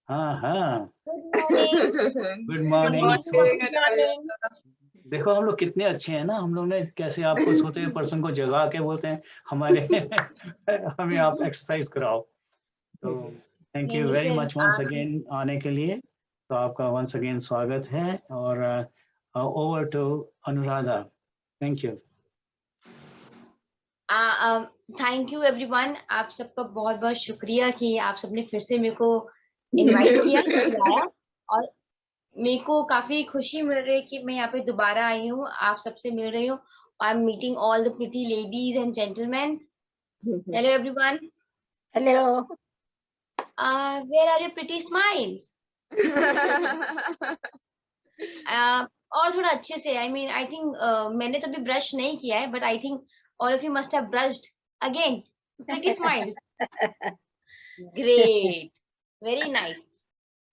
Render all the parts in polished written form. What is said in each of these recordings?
हाँ हाँ, good morning. Good morning. Morning. देखो हम लोग कितने अच्छे हैं ना, हम लोग ने कैसे आपको सोते हुए पर्सन को जगा के बोलते हैं हमारे हमें आप एक्सरसाइज कराओ। तो थैंक नहीं यू नहीं very sir, much once again आने के लिए। तो आपका वंस अगेन स्वागत है और over to Anuradha. Thank you. Thank you everyone. आप सबका बहुत बहुत शुक्रिया कि आप सबने फिर से मेरे को इनवाइट किया, बुलाया। और मेरे को काफी खुशी मिल रही है कि मैं यहाँ पे दोबारा आई हूँ, आप सबसे मिल रही हूँ। I am meeting all the pretty ladies and gentlemen. Hello everyone. Hello. Where are your pretty smiles? और थोड़ा अच्छे से, आई मीन आई थिंक मैंने तो अभी ब्रश नहीं किया है, but I think all of you must have brushed again. Pretty smiles, great, very nice.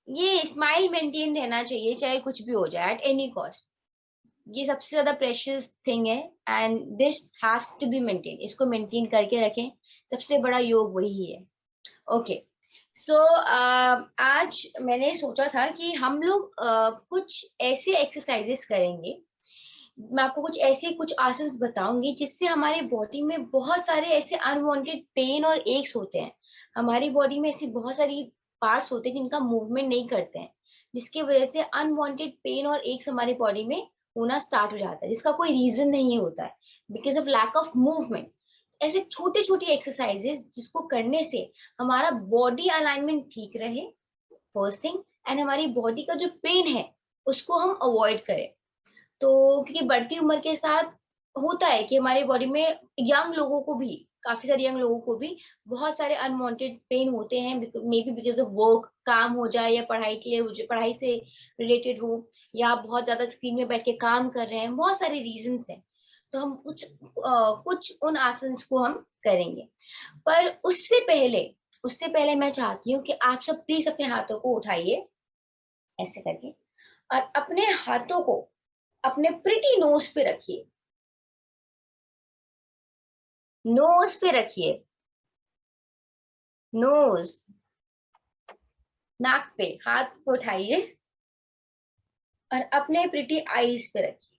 ये स्माइल मेंटेन रहना चाहिए, चाहे कुछ भी हो जाए, एट एनी कॉस्ट। ये सबसे ज्यादा प्रेशियस थिंग है and this has to be maintain. इसको मेंटेन करके रखें, सबसे बड़ा योग वही है। ओके, सो आज मैंने सोचा था कि हम लोग कुछ ऐसे एक्सरसाइजेस करेंगे। मैं आपको कुछ आसन्स बताऊंगी जिससे हमारे बॉडी में बहुत सारे ऐसे अनवांटेड पेन और एक्स होते हैं। हमारी बॉडी में ऐसी बहुत सारी पार्ट्स होते हैं जिनका मूवमेंट नहीं करते हैं, जिसकी वजह से अनवांटेड पेन और एक्स हमारी बॉडी में होना स्टार्ट हो जाता है, जिसका कोई रीजन नहीं होता है, because of lack of movement. ऐसे छोटे छोटे एक्सरसाइजेस जिसको करने से हमारा बॉडी अलाइनमेंट ठीक रहे, फर्स्ट थिंग, एंड हमारी बॉडी का जो पेन है उसको हम अवॉइड करें। तो क्योंकि बढ़ती उम्र के साथ होता है कि हमारी बॉडी में यंग लोगों को भी, काफी सारे यंग लोगों को भी बहुत सारे अनवांटेड पेन होते हैं, may be because of work, काम हो जाए या पढ़ाई के लिए, पढ़ाई से रिलेटेड हो, या आप बहुत ज्यादा स्क्रीन में बैठ के काम कर रहे हैं, बहुत सारे रीजंस हैं। तो हम कुछ उन आसन्स को हम करेंगे। पर उससे पहले मैं चाहती हूँ कि आप सब प्लीज अपने हाथों को उठाइए ऐसे करके, और अपने हाथों को अपने प्रिटी नोज पे रखिए। नोज पे रखिए, नोज, नाक पे हाथ को उठाइए और अपने प्रिटी आईज पे रखिए।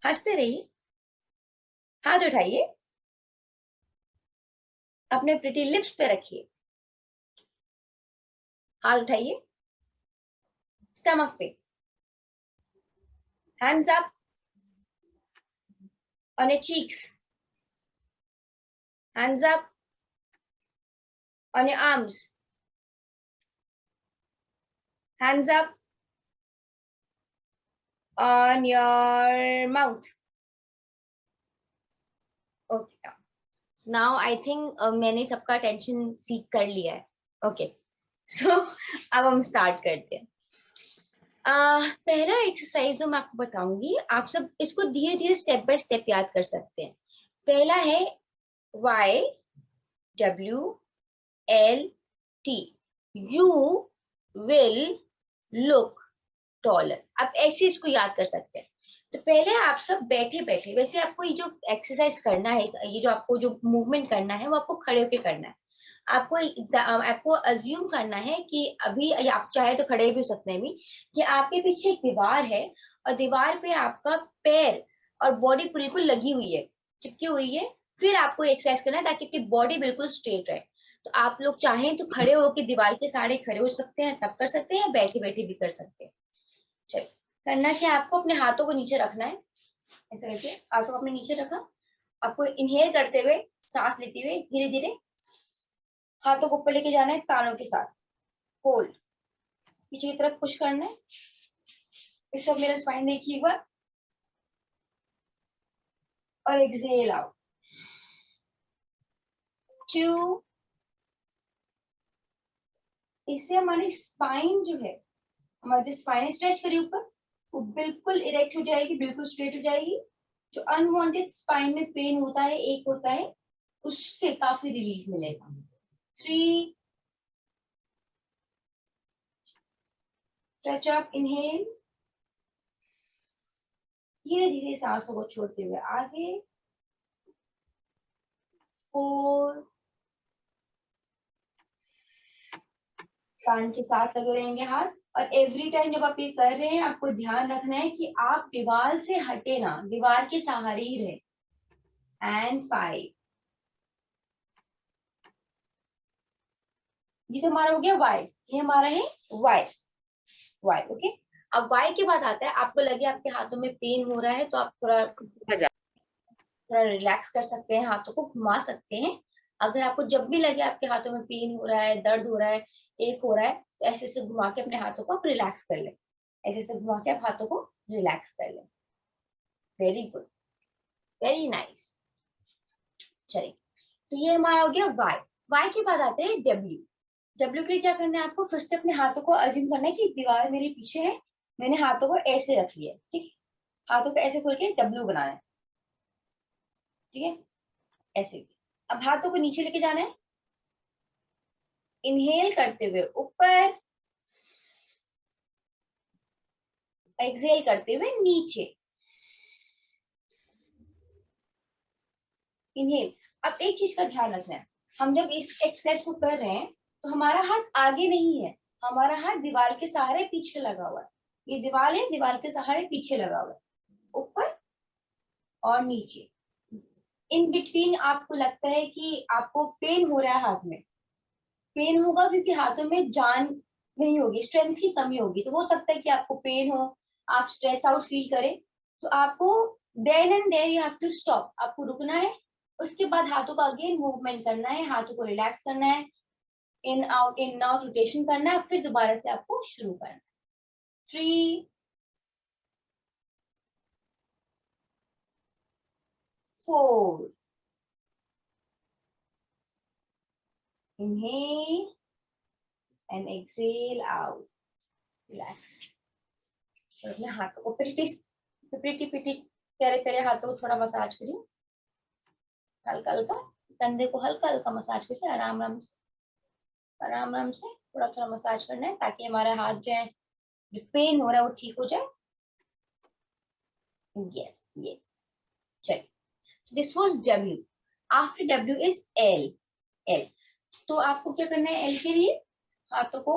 हंसते रहिए, हाथ उठाइए, अपने प्रिटी लिप्स पे रखिए, हाथ उठाइए, स्टमक पे, hands up on your cheeks, hands up on your arms, hands up on your mouth. Okay, so now I think मैंने सबका अटेंशन सीख कर लिया है। ओके, सो अब हम स्टार्ट करते हैं। पहला एक्सरसाइज जो मैं आपको बताऊंगी, आप सब इसको धीरे धीरे स्टेप बाय स्टेप याद कर सकते हैं। पहला है Y W L T, you will look taller। आप ऐसे इसको याद कर सकते हैं। तो पहले आप सब बैठे बैठे, वैसे आपको ये जो एक्सरसाइज करना है, ये जो आपको जो मूवमेंट करना है वो आपको खड़े होके करना है। आपको अज्यूम करना है कि अभी आप चाहे तो खड़े भी हो सकते हैं, अभी कि आपके पीछे एक दीवार है और दीवार पे आपका पैर और बॉडी बिल्कुल लगी हुई है, चिपकी हुई है। फिर आपको एक्सरसाइज करना है ताकि आपकी बॉडी बिल्कुल स्ट्रेट रहे। तो आप लोग चाहें तो खड़े होकर दीवार के सहारे खड़े हो सकते हैं, तब कर सकते हैं, या बैठे बैठे भी कर सकते हैं। चलिए, करना क्या, आपको अपने हाथों को नीचे रखना है, ऐसे करके हाथों को अपने नीचे रखा। आपको इनहेल करते हुए, सांस लेते हुए धीरे धीरे हाथों को ऊपर लेके जाना है, कानों के साथ होल्ड, पीछे की तरफ पुश करना है। इस सब मेरा स्पाइन देखिए एक बार, और एक्सहेल आउट, 2। इससे हमारी स्पाइन जो है, हमारी स्पाइन स्ट्रेच करिए ऊपर, वो बिल्कुल इरेक्ट हो जाएगी, बिल्कुल स्ट्रेट हो जाएगी। जो अनवांटेड स्पाइन में पेन होता है, एक होता है, उससे काफी रिलीफ मिलेगा। 3, स्ट्रेच अप, इनहेल, धीरे धीरे सांसों को छोड़ते हुए आगे, 4, कान के साथ लगे रहेंगे हाथ, और एवरी टाइम जब आप ये कर रहे हैं आपको ध्यान रखना है कि आप दीवार से हटे ना, दीवार के सहारे ही रहे। एंड 5, ये तो हमारा हो गया वाई, ये हमारा है वाई, वाई। ओके, अब वाई के बाद आता है, आपको लगे आपके हाथों में पेन हो रहा है तो आप थोड़ा रिलैक्स कर सकते हैं, हाथों को घुमा सकते हैं। अगर आपको जब भी लगे आपके हाथों में पेन हो रहा है, दर्द हो रहा है, एक हो रहा है, तो ऐसे ऐसे घुमा के अपने हाथों को आप रिलैक्स कर लें, ऐसे ऐसे घुमा के आप हाथों को रिलैक्स कर लें। Very good, very nice. चलिए, तो ये हमारा हो गया वाई। वाई के बाद आते हैं डब्ल्यू। डब्ल्यू के लिए क्या करना है आपको, फिर से अपने हाथों को अज्यूम करना है कि दीवार मेरे पीछे है, मैंने हाथों को ऐसे रख लिया, ठीक है, हाथों को ऐसे खोल के डब्ल्यू बनाना है, ठीक है, ऐसे। अब हाथों को नीचे लेके जाना है, इनहेल करते हुए ऊपर, एक्सहेल करते हुए नीचे, इनहेल। अब एक चीज का ध्यान रखना है, हम जब इस एक्सरसाइज को कर रहे हैं तो हमारा हाथ आगे नहीं है, हमारा हाथ दीवार के सहारे पीछे लगा हुआ है, ये दीवार है, दीवार के सहारे पीछे लगा हुआ है, ऊपर और नीचे। इन बिटवीन आपको लगता है कि आपको पेन हो रहा है हाथ में, पेन होगा क्योंकि हाथों में जान नहीं होगी, स्ट्रेंथ की कमी होगी, तो हो सकता है कि आपको पेन हो, आप स्ट्रेस आउट फील करें, तो आपको then and there you have to stop, आपको रुकना है, उसके बाद हाथों का अगेन मूवमेंट करना है, हाथों को रिलैक्स करना है, इन आउट रोटेशन करना है, फिर दोबारा से आपको शुरू करना है। 3, 4, inhale and exhale out, relax। और अपने हाथों को पिटी पिटी प्यारे प्यारे हाथों को थोड़ा मसाज करिए, हल्का हल्का कंधे को हल्का हल्का मसाज करिए, आराम आराम से, आराम आराम से थोड़ा थोड़ा मसाज करना है, ताकि हमारा हाथ जो है, जो पेन हो रहा है वो ठीक हो जाए। यस यस, चलिए, this was W. After W is L. L, तो आपको क्या करना है, एल के लिए हाथों को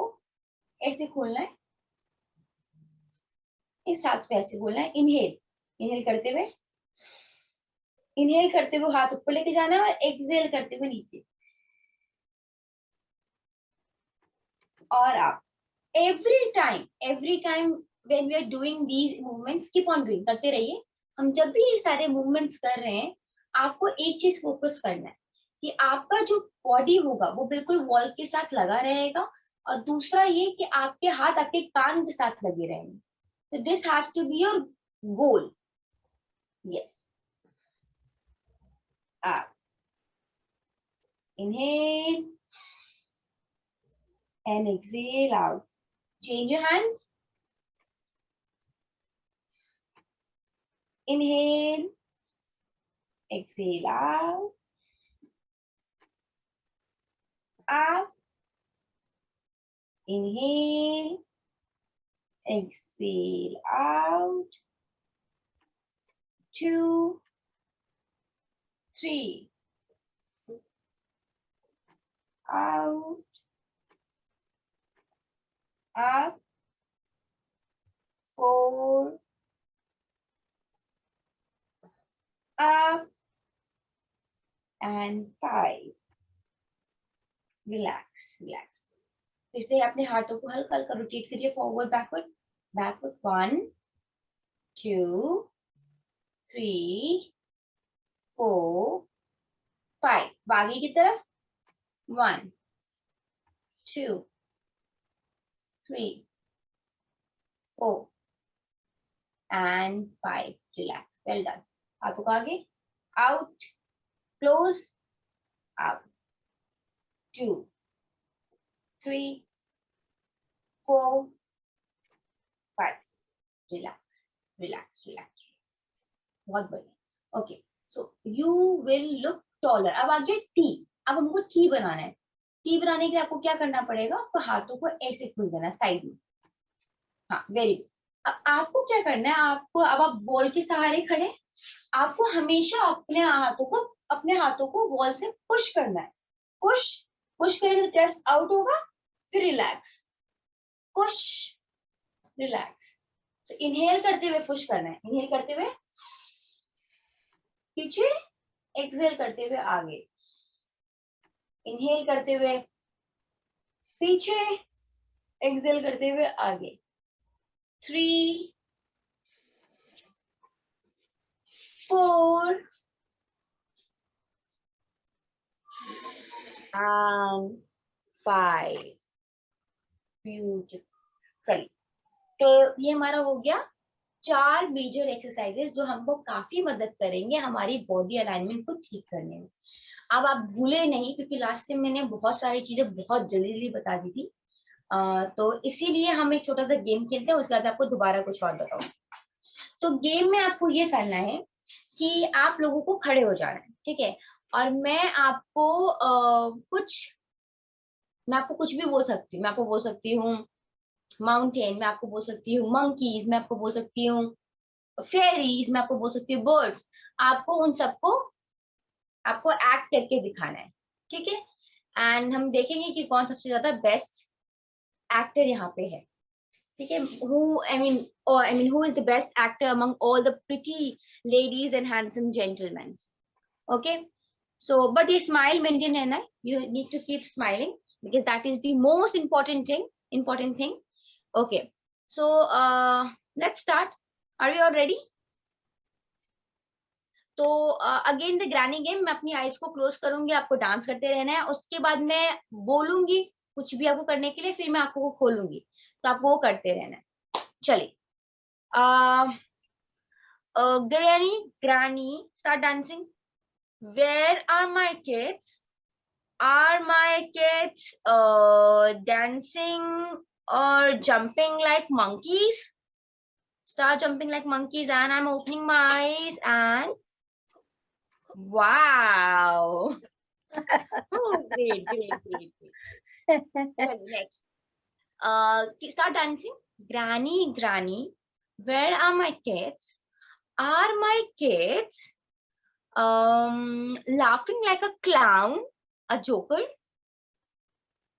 ऐसे खोलना है, इस हाथ पे ऐसे खोलना है, इनहेल, इनहेल करते हुए, इनहेल करते हुए हाथ ऊपर लेके जाना है, और एक्सहेल करते हुए नीचे, और आप every time when we are doing these movements, keep on doing, करते रहिए। हम जब भी ये सारे मूवमेंट्स कर रहे हैं, आपको एक चीज फोकस करना है कि आपका जो बॉडी होगा वो बिल्कुल वॉल के साथ लगा रहेगा, और दूसरा ये कि आपके हाथ आपके कान के साथ लगे रहेंगे, तो this has to be your goal. Yes, आप inhale and exhale out, change your hands, inhale, exhale out, up, inhale, exhale out, 2, 3, out, up, 4, up, and 5, relax, relax। फिर से अपने हाथों को हल्का हल्का रोटेट करिए, फॉरवर्ड बैकवर्ड, बैकवर्ड, 1, 2, 3, 4, 5, आगे की तरफ, 1, 2, 3, 4 and 5, relax, well done। हाथों को आगे, out, close, out, 2, 3, 4, 5, relax, relax, relax, बहुत बढ़िया। Okay, so you will look taller. अब आगे टी, अब हमको टी बनाना है, टी बनाने के लिए आपको क्या करना पड़ेगा, आपको हाथों को ऐसे खोल देना साइड में, हाँ, वेरी गुड। अब आपको क्या करना है, आपको, अब आप वॉल के सहारे खड़े, आपको हमेशा अपने हाथों को वॉल से पुश करना है, पुश पुश करेंगे तो चेस्ट आउट होगा, फिर रिलैक्स, पुश, रिलैक्स। तो इनहेल करते हुए पुश करना है, इनहेल करते हुए पीछे, एक्सहेल करते हुए आगे, इनहेल करते हुए पीछे, एक्सहेल करते हुए आगे। 3 4 and 5। ब्यूटीफुल। चलिए, तो ये हमारा हो गया 4 मेजर एक्सरसाइजेस जो हमको काफी मदद करेंगे हमारी बॉडी अलाइनमेंट को ठीक करने में। अब आप भूले नहीं, क्योंकि लास्ट टाइम मैंने बहुत सारी चीजें बहुत जल्दी जल्दी बता दी थी, तो इसीलिए हम एक छोटा सा गेम खेलते हैं, उसके बाद आपको दोबारा कुछ और बताऊं। तो गेम में आपको ये करना है कि आप लोगों को खड़े हो जाना है, ठीक है, और मैं आपको मैं आपको कुछ भी बोल सकती हूँ। मैं आपको बोल सकती हूँ माउंटेन, मैं आपको बोल सकती हूँ मंकीज, मैं आपको बोल सकती हूँ फेरीज, मैं आपको बोल सकती हूँ बर्ड्स। आपको उन सबको आपको एक्ट करके दिखाना है, ठीक है, एंड हम देखेंगे कि कौन सबसे ज्यादा बेस्ट एक्टर यहाँ पे है, ठीक है। Who is the best actor among all the pretty ladies and handsome gentlemen? Okay, so but ये smile maintain है ना, you need to keep smiling because that is the most important thing. Okay, so let's start. Are we all ready? तो again the granny game, मैं अपनी eyes को close करूंगी, आपको dance करते रहना है, उसके बाद मैं बोलूंगी कुछ भी आपको करने के लिए, फिर मैं आपको खोलूंगी, तो आपको वो करते रहना है। चलिए, granny start dancing. Where are my kids? Are my kids dancing or jumping like monkeys? Start jumping like monkeys, and I'm opening my eyes and wow. Oh, great. Next. Start dancing. Granny, where are my kids? Are my kids laughing like a clown, a joker?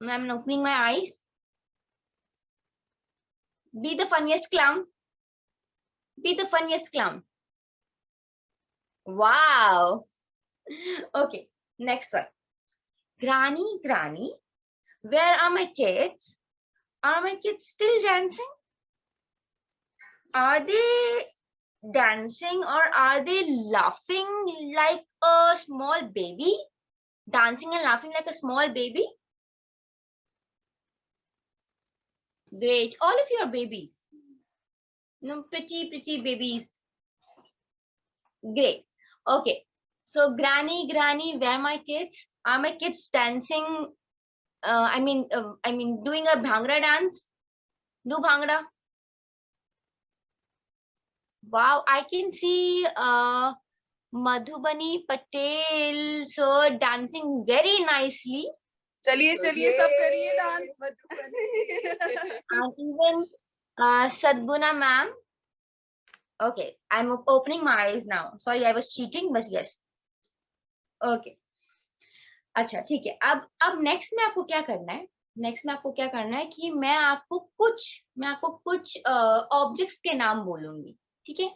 I'm opening my eyes. Be the funniest clown. Be the funniest clown. Wow. Okay, next one. Granny, where are my kids? Are my kids still dancing? Are they dancing or are they laughing like a small baby? Dancing and laughing like a small baby? Great. All of you are babies. No, pretty babies. Great. Okay. So granny, where are my kids? Are my kids dancing? I mean, doing a bhangra dance. Do bhangra. Wow, I can see Madhubani Patel sir dancing very nicely. चलिए सब करिए dance. And even Sadguna ma'am. Okay, I'm opening my eyes now. Sorry, I was cheating, but yes. Okay. अच्छा, ठीक है। अब next में आपको क्या करना है? नेक्स्ट में आपको क्या करना है कि मैं आपको कुछ ऑब्जेक्ट्स के नाम बोलूंगी, ठीक है।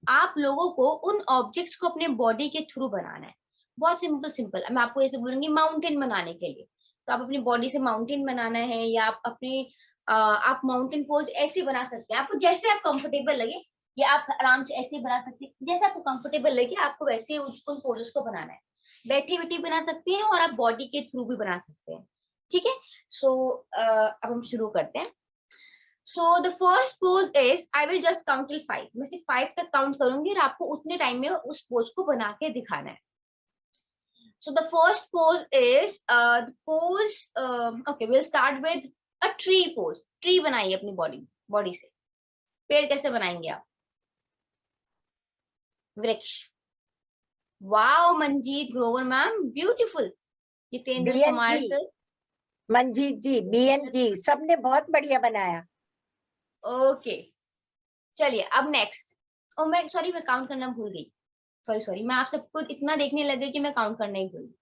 आप लोगों को उन ऑब्जेक्ट्स को अपने बॉडी के थ्रू बनाना है। बहुत सिंपल। मैं आपको ऐसे बोलूंगी माउंटेन बनाने के लिए, तो आप अपनी बॉडी से माउंटेन बनाना है, या आप अपने आप माउंटेन पोज ऐसे बना सकते हैं, आपको जैसे आप कंफर्टेबल लगे, या आप आराम से ऐसे बना सकते हैं, जैसे आपको कंफर्टेबल लगे आपको वैसे उन पोजेस को बनाना है। बैठी बैठी बना सकते हैं और आप बॉडी के थ्रू भी बना सकते हैं, ठीक है। सो अब हम शुरू करते हैं। So the first pose is I will just count till 5. मैं सिर्फ 5 तक काउंट करूंगी और आपको उतने टाइम में उस पोज को बना के दिखाना है। So the first pose is the pose. Okay, we'll start with a tree pose. Tree बनाइए अपनी बॉडी से। पेड़ कैसे बनाएंगे आप? वृक्ष। Wow, Manjeet Grover ma'am, beautiful. Jitendra Kumar sir, Manjeet ji, BN ji, सबने बहुत बढ़िया बनाया। ओके, चलिए अब नेक्स्ट। ओ मैं काउंट करना भूल गई। सॉरी, मैं आप सबको इतना देखने लग गई कि मैं काउंट करना ही भूल गई।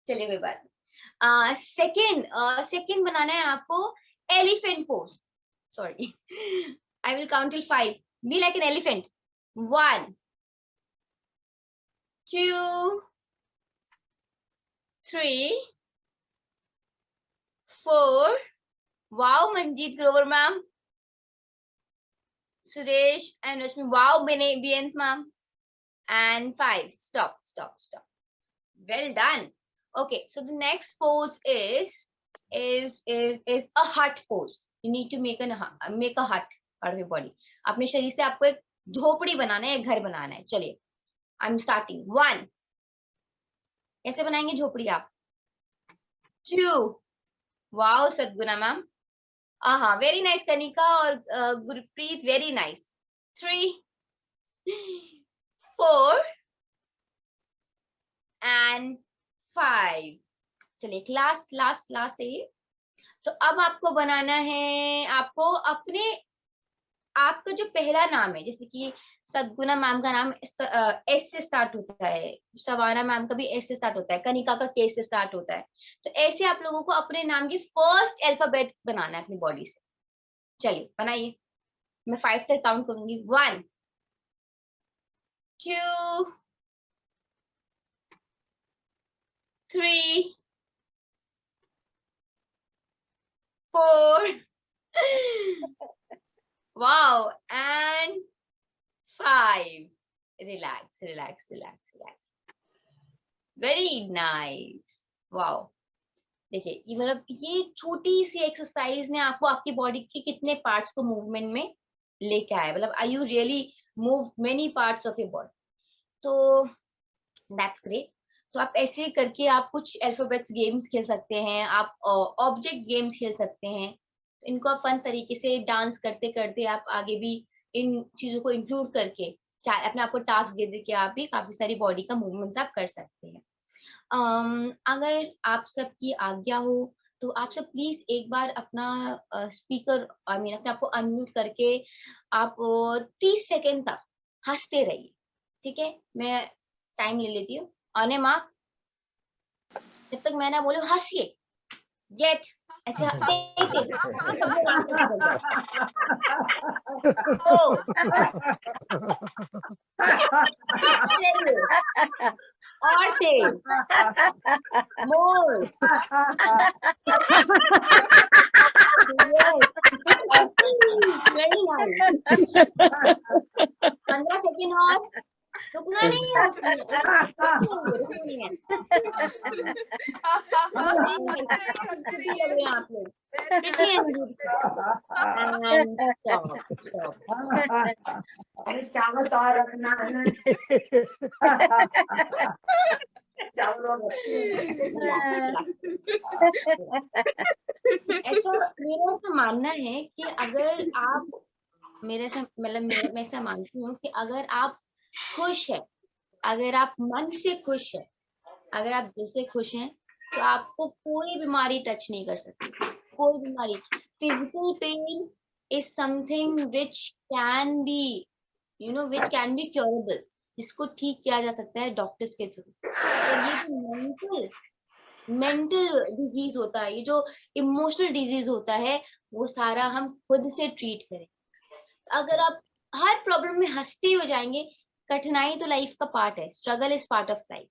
चलिए कोई बात नहीं। सेकंड बनाना है आपको elephant pose. Sorry. I will count till 5. Be like an elephant. 1, 2, 3, 4. Wow, Manjeet Grover ma'am. Suresh and Rashmi. Wow, Beans ma'am. And 5. Stop. Well done. Okay, so the next pose is a hut pose. You need to make a hut out of your body. अपने शरीर से आपको एक झोपड़ी बनाना है, एक घर बनाना है. चलिए, I'm starting. 1. कैसे बनाएंगे झोपड़ी आप? 2. Wow, Sadguna ma'am. Very nice, Kanika और Gurpreet, very nice. 3, 4 and 5. चलिए, लास्ट है ये. तो अब आपको बनाना है, आपको आपका जो पहला नाम है, जैसे कि सदगुना मैम का नाम एस से स्टार्ट होता है, सवाना मैम का भी एस से स्टार्ट होता है, कनिका का के से स्टार्ट होता है. तो ऐसे आप लोगों को अपने नाम की फर्स्ट अल्फाबेट बनाना है अपनी बॉडी से. चलिए, बनाइए. मैं 5 तक काउंट करूंगी. 1, 2, 3, 4. Wow, and 5. Relax. Very nice. Wow. देखिए, ये मतलब ये छोटी सी एक्सरसाइज ने आपको आपकी बॉडी के कितने पार्ट्स को मूवमेंट में लेके आया. मतलब I you really move many parts of your body. तो दैट्स ग्रेट. तो आप ऐसे करके आप कुछ अल्फाबेट्स गेम्स खेल सकते हैं, आप ऑब्जेक्ट गेम्स खेल सकते हैं. इनको आप फन तरीके से डांस करते करते आप आगे भी इन चीजों को इंक्लूड करके अपने आप को टास्क दे के आप भी काफी सारी बॉडी का मूवमेंट्स आप कर सकते हैं. अगर आप सबकी आज्ञा हो तो आप सब प्लीज एक बार अपना स्पीकर अपने आप को अनम्यूट करके आप 30 सेकेंड तक हंसते रहिए. ठीक है, मैं टाइम ले लेती हूँ. ऑन ए मार्क, जब तक मैं ना बोलूं हंसिए. गेट ऐसे और तेज, मोर. Very nice. 15 सेकेंड और. रुकना नहीं है उसमें. आप लोग अरे चावल तो और रखना है. ऐसा मेरा ऐसा मानना है कि अगर आप मैं ऐसा मानती हूँ कि अगर आप खुश है, अगर आप मन से खुश है, अगर आप दिल से खुश हैं, तो आपको कोई बीमारी टच नहीं कर सकती. कोई बीमारी. Physical pain is something which can be curable. इसको ठीक किया जा सकता है डॉक्टर्स के थ्रू. और ये जो मेंटल डिजीज होता है, ये जो इमोशनल डिजीज होता है, वो सारा हम खुद से ट्रीट करें. अगर आप हर प्रॉब्लम में हंसते हो जाएंगे, कठिनाई तो लाइफ का पार्ट है. Struggle is part of life.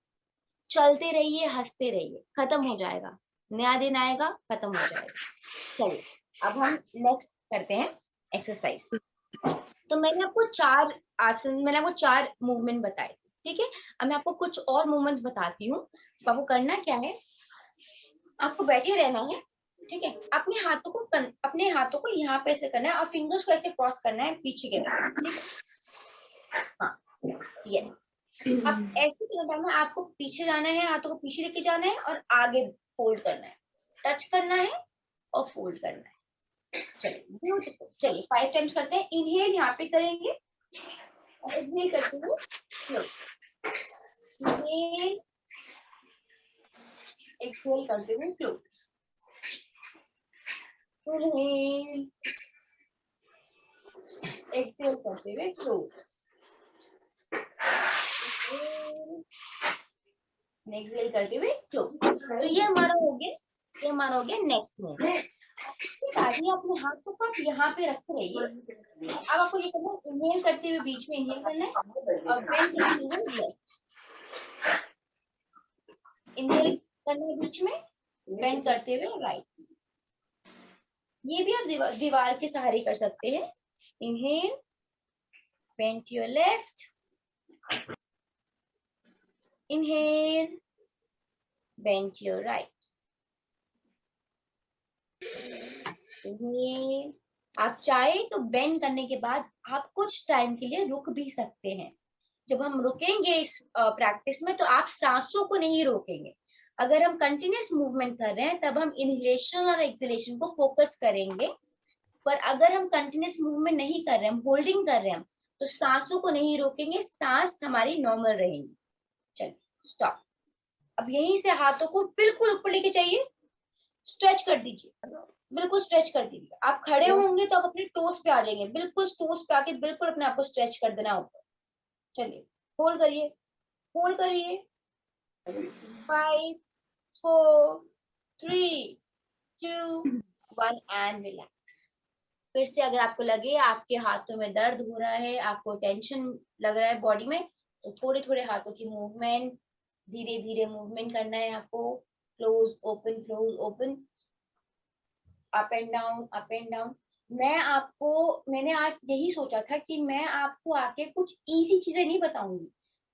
चलते रहिए, हंसते रहिए, खत्म हो जाएगा. नया दिन आएगा, खत्म हो जाएगा. चलिए, अब हम नेक्स्ट करते हैं एक्सरसाइज. तो मैंने आपको 4 मूवमेंट बताए. ठीक है, अब मैं आपको कुछ और मूवमेंट्स बताती हूँ. तो आपको करना क्या है, आपको बैठे रहना है. ठीक है, अपने हाथों को यहाँ पे ऐसे करना है और फिंगर्स को ऐसे क्रॉस करना है पीछे की तरफ. ठीक है, हाँ, यस. अब ऐसे करना है, आपको पीछे जाना है, हाथों को पीछे लेके जाना है और आगे फोल्ड करना है. टच करना है और फोल्ड करना है. चलिए 5 टाइम्स करते हैं. इनहेल यहाँ पे करेंगे और एक्सहेल करते हुए इनहेल, एक्सहेल करते हुए क्लोज. इनहेल, एक्सहेल करते हुए क्लोज. एक्सहेल करते हुए क्लोज. तो ये हमारा हो गया नेक्स्ट मूवमेंट. बाद ये अपने हाथ को आप यहाँ पे रखते रहिए। अब आपको ये करना है, इनहेल करते हुए बीच में इनहेल करना है और बेंड करते हुए लेफ्ट, इनहेल करना है बीच में, बेंड करते हुए राइट। ये भी आप दीवार के सहारे कर सकते हैं। Inhale, bend to your left, inhale, bend to your right. Inhale, आप चाहे तो बेंड करने के बाद आप कुछ टाइम के लिए रुक भी सकते हैं। जब हम रुकेंगे इस प्रैक्टिस में तो आप सांसों को नहीं रोकेंगे। अगर हम कंटिन्यूअस मूवमेंट कर रहे हैं तब हम इनहेलेशन और एक्सहेलेशन को फोकस करेंगे, पर अगर हम कंटिन्यूअस मूवमेंट नहीं कर रहे हैं, हम होल्डिंग कर रहे हैं, तो सांसों को नहीं रोकेंगे, सांस हमारी नॉर्मल रहेंगी। चलिए स्टॉप। अब यहीं से हाथों को बिल्कुल ऊपर लेके जाइए, स्ट्रेच कर दीजिए, बिल्कुल स्ट्रेच कर दीजिए। आप खड़े होंगे तो आप अपने टोस पे आ जाएंगे, बिल्कुल टोस पे आके बिल्कुल अपने आप को स्ट्रेच कर देना ऊपर। चलिए होल्ड करिए, होल्ड करिए। 5 4 3 2 1 एंड रिलैक्स। फिर से अगर आपको लगे आपके हाथों में दर्द हो रहा है, आपको टेंशन लग रहा है बॉडी में, तो थोड़े थोड़े हाथों की मूवमेंट, धीरे धीरे मूवमेंट करना है आपको। Close open, close open, up and down, up and down. मैंने आज यही सोचा था कि मैं आपको आके कुछ इजी चीजें नहीं बताऊंगी।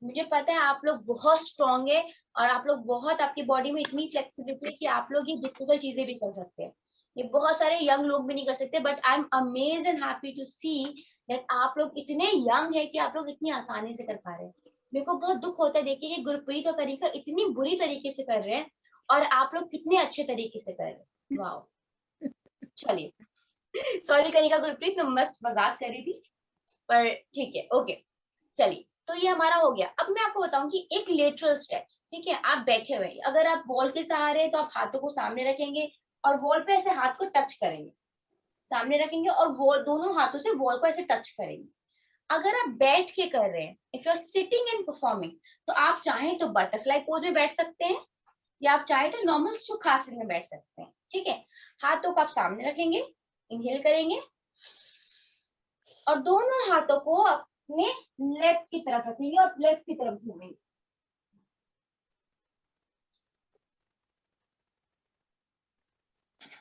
मुझे पता है आप लोग बहुत स्ट्रांग है और आप लोग बहुत, आपकी बॉडी में इतनी फ्लेक्सिबिलिटी है कि आप लोग ये डिफिकल्ट चीजें भी कर सकते हैं। ये बहुत सारे यंग लोग भी नहीं कर सकते, but I am amazed and happy to see that आप लोग इतने यंग है कि आप लोग इतनी आसानी से कर पा रहे हैं। मेरे को बहुत दुख होता है देखिए कि गुरप्रीत और कनिका इतनी बुरी तरीके से कर रहे हैं और आप लोग कितने अच्छे तरीके से कर रहे हैं। वाह। चलिए सॉरी कनिका, गुरप्रीत, मैं मस्त मजाक कर रही थी, पर ठीक है, ओके। चलिए तो ये हमारा हो गया। अब मैं आपको बताऊं कि एक लेटरल स्ट्रेच, ठीक है, आप बैठे हुए, अगर आप वॉल के सहारे हैं तो आप हाथों को सामने रखेंगे और वॉल पे ऐसे हाथ को टच करेंगे, सामने रखेंगे और वॉल, दोनों हाथों से वॉल को ऐसे टच करेंगे। अगर आप बैठ के कर रहे हैं, if you are sitting and performing, तो आप चाहें तो बटरफ्लाई पोज में बैठ सकते हैं या आप चाहे तो नॉर्मल सुखासन में बैठ सकते हैं। ठीक है, हाथों को आप सामने रखेंगे, इनहेल करेंगे और दोनों हाथों को अपने लेफ्ट की तरफ रखेंगे और लेफ्ट की तरफ घूमेंगे।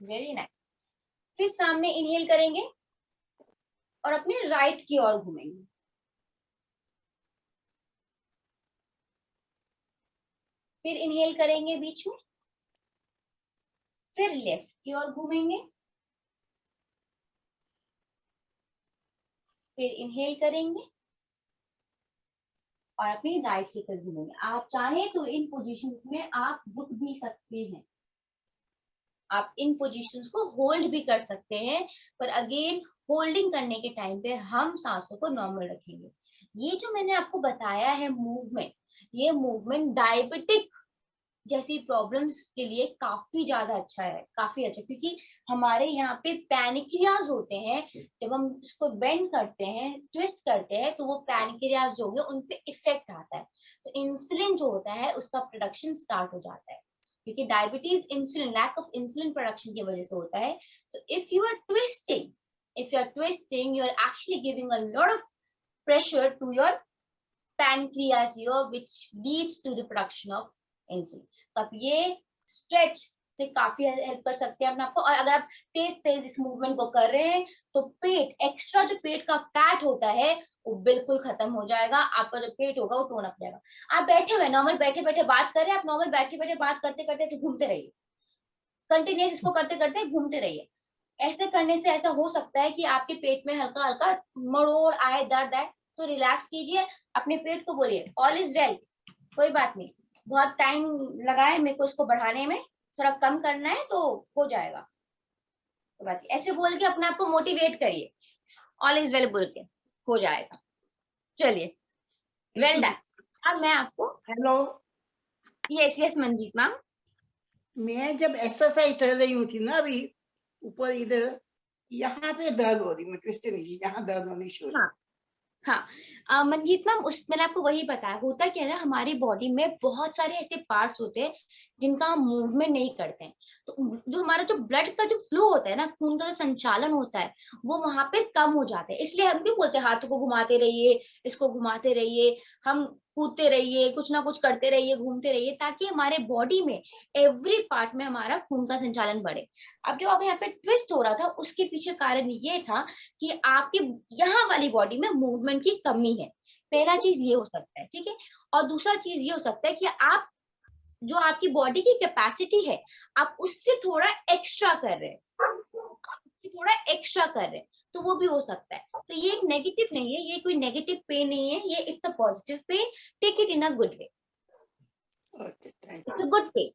Very nice. फिर सामने इनहेल करेंगे और अपने राइट की ओर घूमेंगे। फिर इनहेल करेंगे बीच में, फिर लेफ्ट की ओर घूमेंगे, फिर इनहेल करेंगे और अपनी राइट की तरफ घूमेंगे। आप चाहे तो इन पोजीशंस में आप रुक भी सकते हैं, आप इन पोजीशंस को होल्ड भी कर सकते हैं, पर अगेन होल्डिंग करने के टाइम पे हम सांसों को नॉर्मल रखेंगे। ये जो मैंने आपको बताया है मूवमेंट, ये मूवमेंट डायबिटिक जैसी प्रॉब्लम्स के लिए काफी ज्यादा अच्छा है, काफी अच्छा, क्योंकि हमारे यहाँ पे पैनक्रियाज होते हैं, जब हम इसको बेंड करते हैं, ट्विस्ट करते हैं, तो वो पैनक्रियाज जो है उन पे इफेक्ट आता है, तो इंसुलिन जो होता है उसका प्रोडक्शन स्टार्ट हो जाता है, क्योंकि diabetes insulin, lack of insulin production की वजह से होता है। तो if you are twisting, you are actually giving a lot of pressure to your pancreas here, which leads to the production of insulin. तो आप ये स्ट्रेच से काफी हेल्प कर सकते हैं अपने आपको। और अगर आप तेज इस मूवमेंट को कर रहे हैं तो पेट, एक्स्ट्रा जो पेट का फैट होता है वो बिल्कुल खत्म हो जाएगा, आपका जो पेट होगा वो टोन अप जाएगा। आप बैठे हुए नॉर्मल बैठे बैठे बात कर रहे हैं, आप नॉर्मल बैठे बैठे बात करते करते ऐसे घूमते रहिए, कंटिन्यूस इसको करते करते घूमते रहिए। ऐसे करने से ऐसा हो सकता है कि आपके पेट में हल्का हल्का मरोड़ आए, दर्द आए, तो रिलैक्स कीजिए, अपने पेट को बोलिए ऑल इज वेल, कोई बात नहीं, बहुत टाइम लगा है मेरे को इसको बढ़ाने में, थोड़ा कम करना है तो हो जाएगा, कोई बात नहीं। ऐसे बोल के अपने आप को मोटिवेट करिए, ऑल इज वेल बोल के हो जाएगा। चलिए वेल डन। अब मैं आपको, हेलो, यस मंजीत मैम, मैं जब एक्सरसाइज कर रही हूँ थी ना अभी, ऊपर इधर यहाँ पे दर्द हो रही, मैं ट्विस्ट नहीं, यहाँ दर्द होनी शुरू। हाँ मंजीत मैम, उस मैंने आपको वही बताया, होता क्या है ना, हमारी बॉडी में बहुत सारे ऐसे पार्ट्स होते हैं जिनका हम मूवमेंट नहीं करते हैं, तो जो हमारा जो ब्लड का जो फ्लो होता है ना, खून का जो संचालन होता है, वो वहां पे कम हो जाता है। इसलिए हम भी बोलते हैं हाथों को घुमाते रहिए, इसको घुमाते रहिए, हम कूदते रहिए, कुछ ना कुछ करते रहिए, घूमते रहिए, ताकि हमारे बॉडी में एवरी पार्ट में हमारा खून का संचालन बढ़े। अब जो अब यहाँ पे ट्विस्ट हो रहा था, उसके पीछे कारण ये था कि आपकी यहाँ वाली बॉडी में मूवमेंट की कमी है। पहला चीज ये हो सकता है, ठीक है। और दूसरा चीज ये हो सकता है कि आप जो आपकी बॉडी की कैपेसिटी है, आप उससे थोड़ा एक्स्ट्रा कर रहे हैं, उससे थोड़ा एक्स्ट्रा कर रहे हैं, तो वो भी हो सकता है। तो ये एक नेगेटिव नहीं है, ये कोई नेगेटिव पेन नहीं है, ये it's a positive pain. Take it in a good way, okay, thank it's a good pain.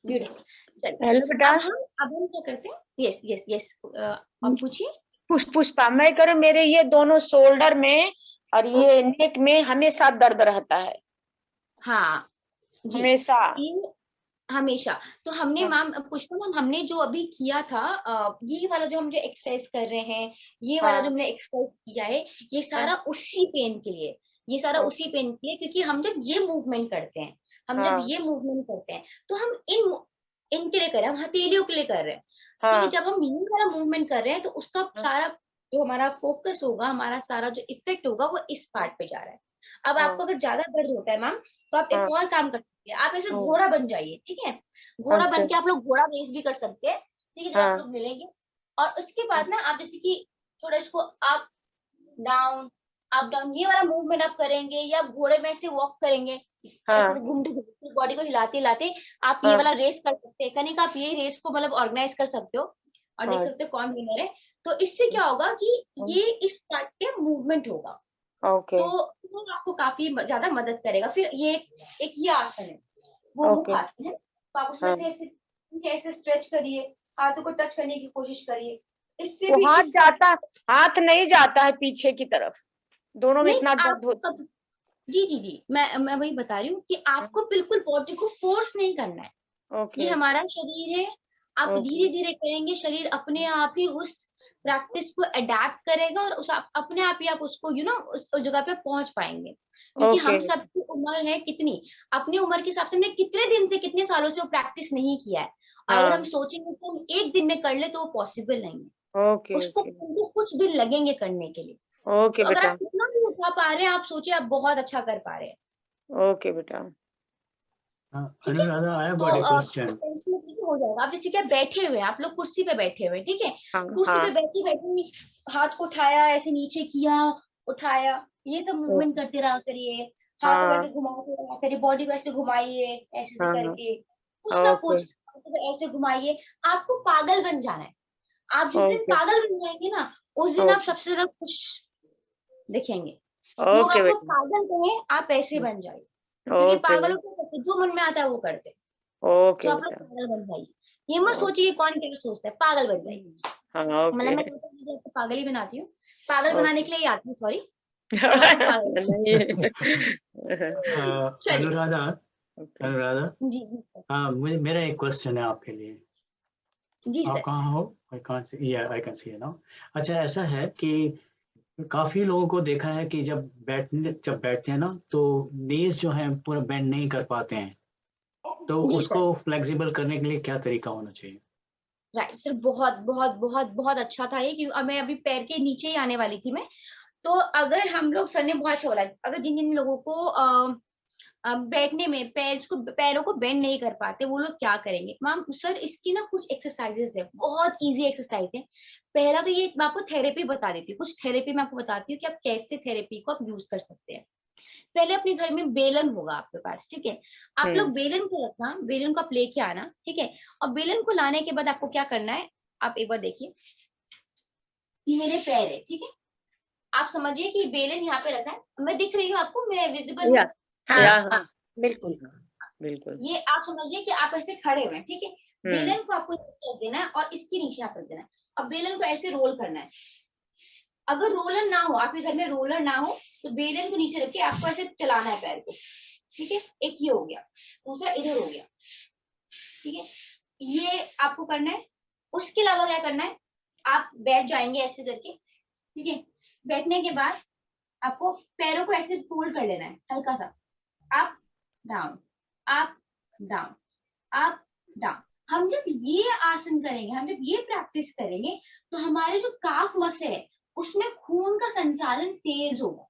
Beautiful. Hello बेटा, अब हम क्या करते हैं? यस यस यस, आप पूछिए। पुष्पा, मैं करूँ, मेरे ये दोनों शोल्डर में और ये नेक में हमेशा दर्द रहता है, हाँ जी, हमेशा। ये हमेशा। तो हमने हाँ। मैम पुष्पा मैम, हमने जो अभी किया था, ये वाला जो हम जो एक्सरसाइज कर रहे हैं, ये वाला जो हाँ। हमने एक्सरसाइज किया है, ये सारा उसी पेन के लिए, ये सारा हाँ। उसी पेन के लिए। क्योंकि हम जब ये मूवमेंट करते हैं, हम जब हाँ। ये मूवमेंट करते हैं, तो हम इनके लिए कर रहे हैं, हम हथेलियों के लिए कर रहे हैं। ठीक है, हाँ। जब हम ये वाला मूवमेंट कर रहे हैं, तो उसका हाँ। सारा जो हमारा फोकस होगा, हमारा सारा जो इफेक्ट होगा, वो इस पार्ट पे जा रहा है। अब हाँ। आपको अगर ज्यादा दर्द होता है मैम, तो आप हाँ। एक और काम कर सकते हैं, आप ऐसे हाँ। घोड़ा बन जाइए, ठीक है। घोड़ा अच्छा। बन के आप लोग घोड़ा रेस भी कर सकते हैं, ठीक है, जब आप हाँ। लोग मिलेंगे। और उसके बाद ना आप जैसे कि थोड़ा इसको अप डाउन, अप डाउन, ये वाला मूवमेंट आप करेंगे, या घोड़े में ऐसे वॉक करेंगे, हाँ। ऐसे घूमते घूमते बॉडी को हिलाते हिलाते आप ये हाँ। वाला रेस कर सकते हैं। कहीं का आप ये रेस को मतलब ऑर्गेनाइज कर सकते हो और देख हाँ। सकते हो कौन विनर है। तो इससे क्या होगा कि ये इस पार्ट पे मूवमेंट होगा, ओके। तो वो आपको काफी ज्यादा मदद करेगा। फिर ये एक ये आसन है, वो मुख ओके। आसन है। तो आप उसमें हाँ। से ऐसे स्ट्रेच करिए, हाथों को टच करने की कोशिश करिए, इससे वो भी हाथ इस जाता, हाथ नहीं जाता है पीछे की तरफ, दोनों में नहीं, इतना दर्द आपको होता कब, जी जी जी, मैं वही बता रही हूँ कि है। आपको बिल्कुल बॉडी को फोर्स नहीं करना है। ये ओके। हमारा शरीर है, आप ओके। धीरे धीरे करेंगे, शरीर अपने आप ही उस प्रैक्टिस को अडेप्ट करेगा, और उस अपने आप ही आप उसको उस जगह पे पहुंच पाएंगे। क्योंकि ओके। हम सबकी उम्र है कितनी, अपनी उम्र के हिसाब से हमने कितने दिन से, कितने सालों से वो प्रैक्टिस नहीं किया है। और अगर हम हाँ। सोचेंगे कि हम एक दिन में कर ले, तो वो पॉसिबल नहीं है। ओके। उसको ओके। कुछ दिन लगेंगे करने के लिए। ओके तो अगर बेटा। आप कितना भी उठा पा रहे हैं, आप सोचिए आप बहुत अच्छा कर पा रहे हैं। ओके बेटा। ठीक है, अनुराधा, I have तो got a question. Tension free हो जाएगा। आप जैसे क्या बैठे हुए हैं, आप लोग कुर्सी पे बैठे हुए हैं, ठीक है। हाँ। कुर्सी हाँ। पे बैठे बैठे हाथ को उठाया, ऐसे नीचे किया, उठाया, ये सब मूवमेंट करते रहा करिए। हाथों को हाँ। ऐसे घुमाते रहा करिए, बॉडी को ऐसे घुमाइए, ऐसे हाँ। करके कुछ ना ओके। कुछ हाथों को ऐसे घुमाइए। आपको पागल बन जाना है। आप जिस दिन ओके। पागल बन जाएंगे ना, उस दिन आप ओके। सबसे ज्यादा खुश दिखेंगे। लोग ओके आपको बेटा। पागल कहें, आप ऐसे बन जाइए। क्योंकि ओके। पागलों को करते, जो मन में आता है वो करते। तो ओके आप लोग बेटा। पागल बन जाइए। ये मत सोचिए कौन क्या सोचता है, पागल बन जाइए। हाँ। मतलब ओके। मैं कहता हूँ कि आपको पागल ही बनाती हूँ, पागल बनाने ओके। के लिए ही आती हूँ, सॉरी। तो आप लोग पागल चलिए। अनुराधा, ओके। अनुराधा, जी जी सर। हाँ, मेरा एक क्वेश्चन है आपके लिए। जी आप सर। कहाँ हो? I can't see. Yeah, I can see you now. अच्छा, ऐसा है कि काफी लोगों को देखा है कि जब बैठते हैं ना, तो नीज जो है पूरा बेंड नहीं कर पाते हैं, तो जी सर। उसको फ्लेक्सिबल करने के लिए क्या तरीका होना चाहिए? राइट सर, बहुत बहुत बहुत बहुत अच्छा था ये, क्योंकि मैं अभी पैर के नीचे ही आने वाली थी मैं। तो अगर हम लोग, सर ने बहुत अच्छा बोला, अगर जिन जिन लोगों को बैठने में पैरों को बेंड नहीं कर पाते, वो लोग क्या करेंगे मैम? सर इसकी ना कुछ एक्सरसाइजेस है, बहुत इजी एक्सरसाइज है। पहला तो ये मैं आपको थेरेपी बता देती हूँ, कुछ थेरेपी मैं आपको बताती हूँ कि आप कैसे थेरेपी को आप यूज कर सकते हैं। पहले अपने घर में बेलन होगा आपके पास, ठीक है। आप लोग बेलन को रखना, बेलन को आप लेके आना, ठीक है। और बेलन को लाने के बाद आपको क्या करना है, आप एक बार देखिए, ये मेरे पैर है, ठीक है। आप समझिए कि बेलन यहाँ पे रखा है, मैं दिख रही हूँ आपको, मैं विजिबल हूँ। हाँ, बिल्कुल। बिल्कुल। ये आप समझिए कि आप ऐसे खड़े हुए हैं, ठीक है। बेलन को आपको नीचे रख देना है और इसके नीचे आप रख देना है। अब बेलन को ऐसे रोल करना है। अगर रोलर ना हो, आपके घर में रोलर ना हो, तो बेलन को नीचे रख के आपको ऐसे चलाना है पैर को, ठीक है। एक ये हो गया, दूसरा इधर हो गया, ठीक है। ये आपको करना है। उसके अलावा क्या करना है, आप बैठ जाएंगे ऐसे करके, ठीक है। बैठने के बाद आपको पैरों को ऐसे फोल्ड कर लेना है, हल्का सा, up down, up down. Up down. हम जब ये आसन करेंगे, हम जब ये प्रैक्टिस करेंगे, तो हमारे जो काफ मसल है उसमें खून का संचालन तेज होगा,